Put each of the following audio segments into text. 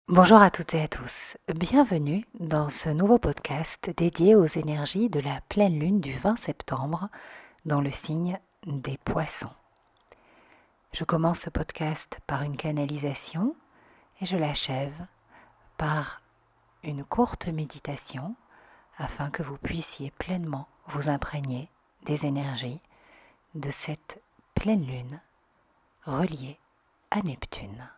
Bonjour à toutes et à tous, bienvenue dans ce nouveau podcast dédié aux énergies de la pleine lune du 20 septembre dans le signe des poissons. Je commence ce podcast par une canalisation et je l'achève par une courte méditation afin que vous puissiez pleinement vous imprégner des énergies de cette pleine lune reliée à Neptune.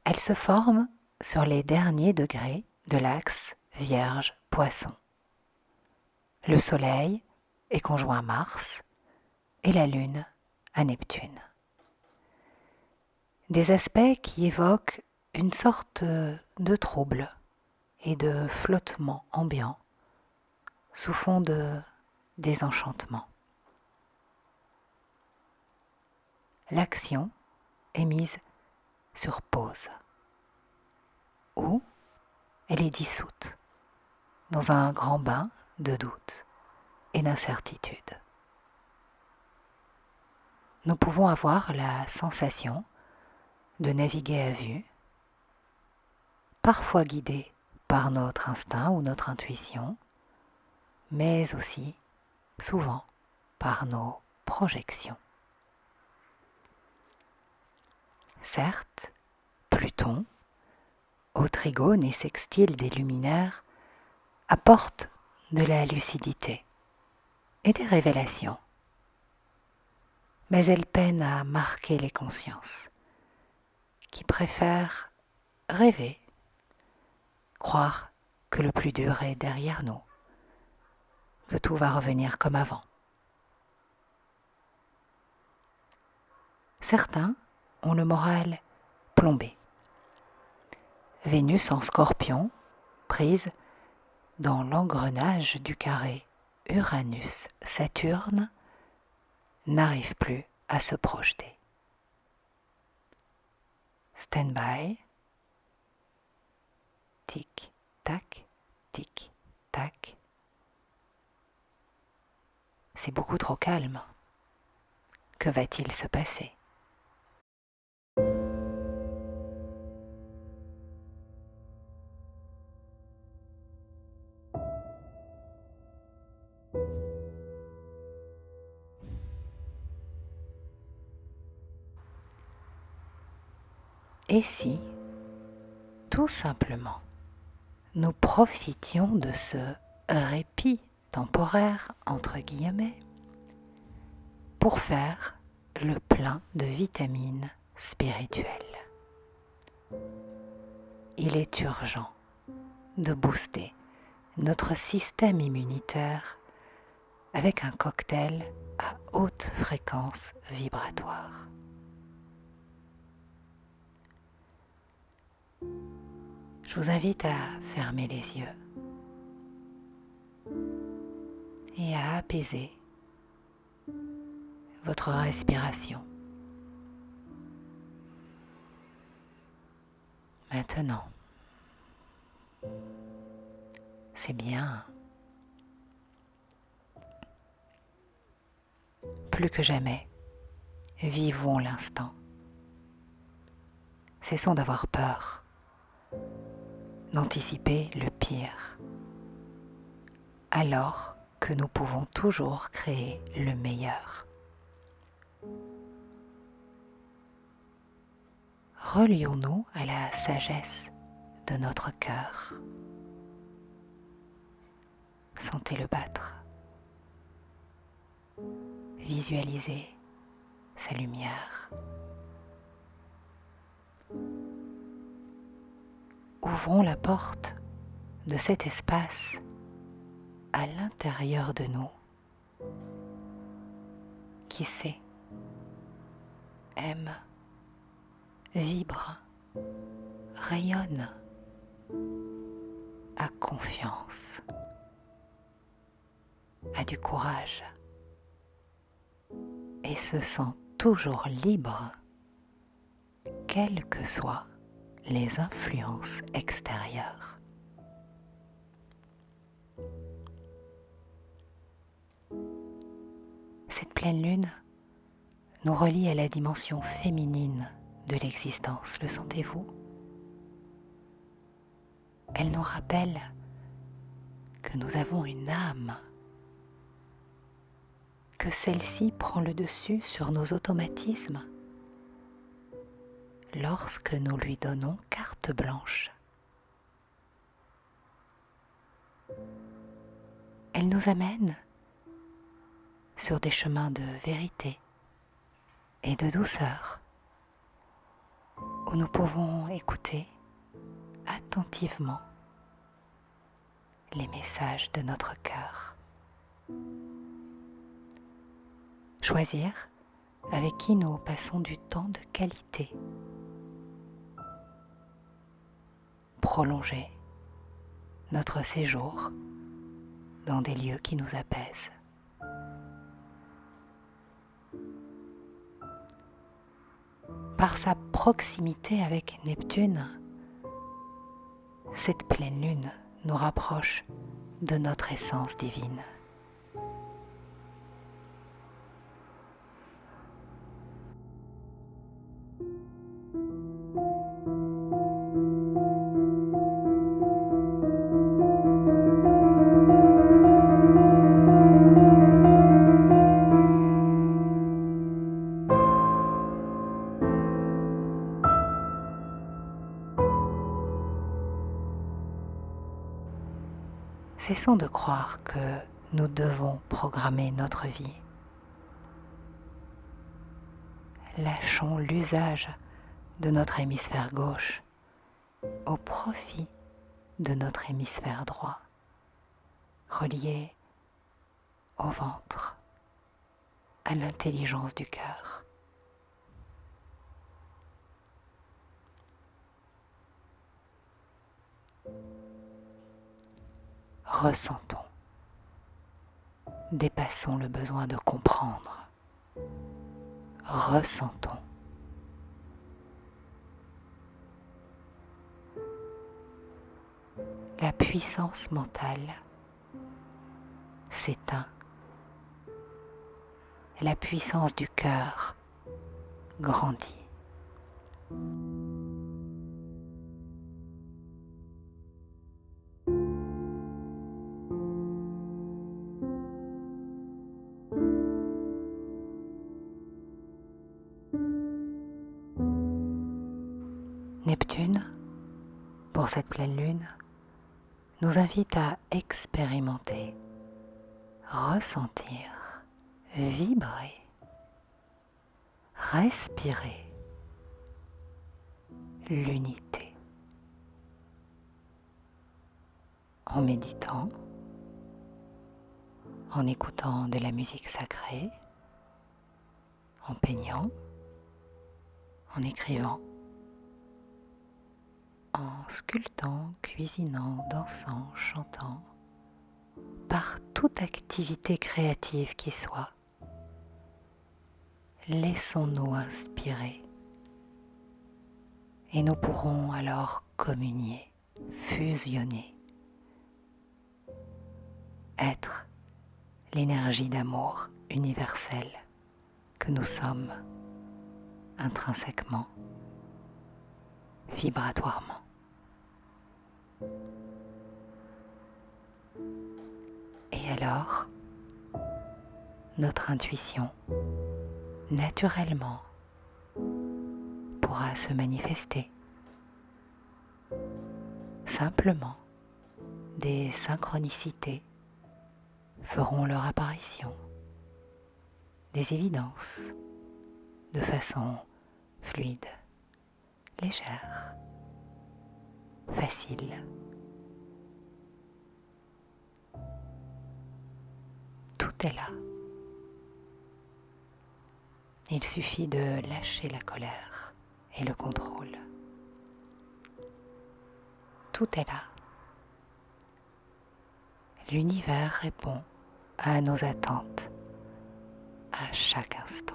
Elle se forme sur les derniers degrés de l'axe Vierge-Poisson. Le Soleil est conjoint à Mars et la Lune à Neptune. Des aspects qui évoquent une sorte de trouble et de flottement ambiant sous fond de désenchantement. L'action est mise sur pause ou elle est dissoute dans un grand bain de doute et d'incertitude. Nous pouvons avoir la sensation de naviguer à vue, parfois guidés par notre instinct ou notre intuition, mais aussi souvent par nos projections. Certes, Pluton, au trigone et sextile des luminaires, apporte de la lucidité et des révélations, mais elle peine à marquer les consciences qui préfèrent rêver, croire que le plus dur est derrière nous, que tout va revenir comme avant. Certains ont le moral plombé. Vénus en Scorpion, prise dans l'engrenage du carré Uranus-Saturne, n'arrive plus à se projeter. Stand-by, tic-tac, tic-tac. C'est beaucoup trop calme. Que va-t-il se passer ? Et si, tout simplement, nous profitions de ce répit temporaire, entre guillemets, pour faire le plein de vitamines spirituelles. Il est urgent de booster notre système immunitaire avec un cocktail à haute fréquence vibratoire. Je vous invite à fermer les yeux et à apaiser votre respiration. Maintenant, c'est bien. Plus que jamais, vivons l'instant. Cessons d'avoir peur, d'anticiper le pire, alors que nous pouvons toujours créer le meilleur. Relions-nous à la sagesse de notre cœur. Sentez-le battre. Visualisez sa lumière. Ouvrons la porte de cet espace à l'intérieur de nous qui sait, aime, vibre, rayonne, a confiance, a du courage et se sent toujours libre, quelles que soient les influences extérieures. Cette pleine lune nous relie à la dimension féminine de l'existence, le sentez-vous? Elle nous rappelle que nous avons une âme, que celle-ci prend le dessus sur nos automatismes lorsque nous lui donnons carte blanche. Elle nous amène sur des chemins de vérité et de douceur, où nous pouvons écouter attentivement les messages de notre cœur. Choisir avec qui nous passons du temps de qualité. Prolonger notre séjour dans des lieux qui nous apaisent. Par sa proximité avec Neptune, cette pleine lune nous rapproche de notre essence divine. Cessons de croire que nous devons programmer notre vie. Lâchons l'usage de notre hémisphère gauche au profit de notre hémisphère droit, relié au ventre, à l'intelligence du cœur. Ressentons, dépassons le besoin de comprendre, ressentons. La puissance mentale s'éteint, la puissance du cœur grandit. Neptune, pour cette pleine lune, nous invite à expérimenter, ressentir, vibrer, respirer l'unité. En méditant, en écoutant de la musique sacrée, en peignant, en écrivant, en sculptant, cuisinant, dansant, chantant, par toute activité créative qui soit. Laissons-nous inspirer et nous pourrons alors communier, fusionner, être l'énergie d'amour universelle que nous sommes intrinsèquement, vibratoirement. Et alors, notre intuition, naturellement, pourra se manifester. Simplement, des synchronicités feront leur apparition, des évidences, de façon fluide, légère, facile. Tout est là. Il suffit de lâcher la colère et le contrôle. Tout est là. L'univers répond à nos attentes à chaque instant.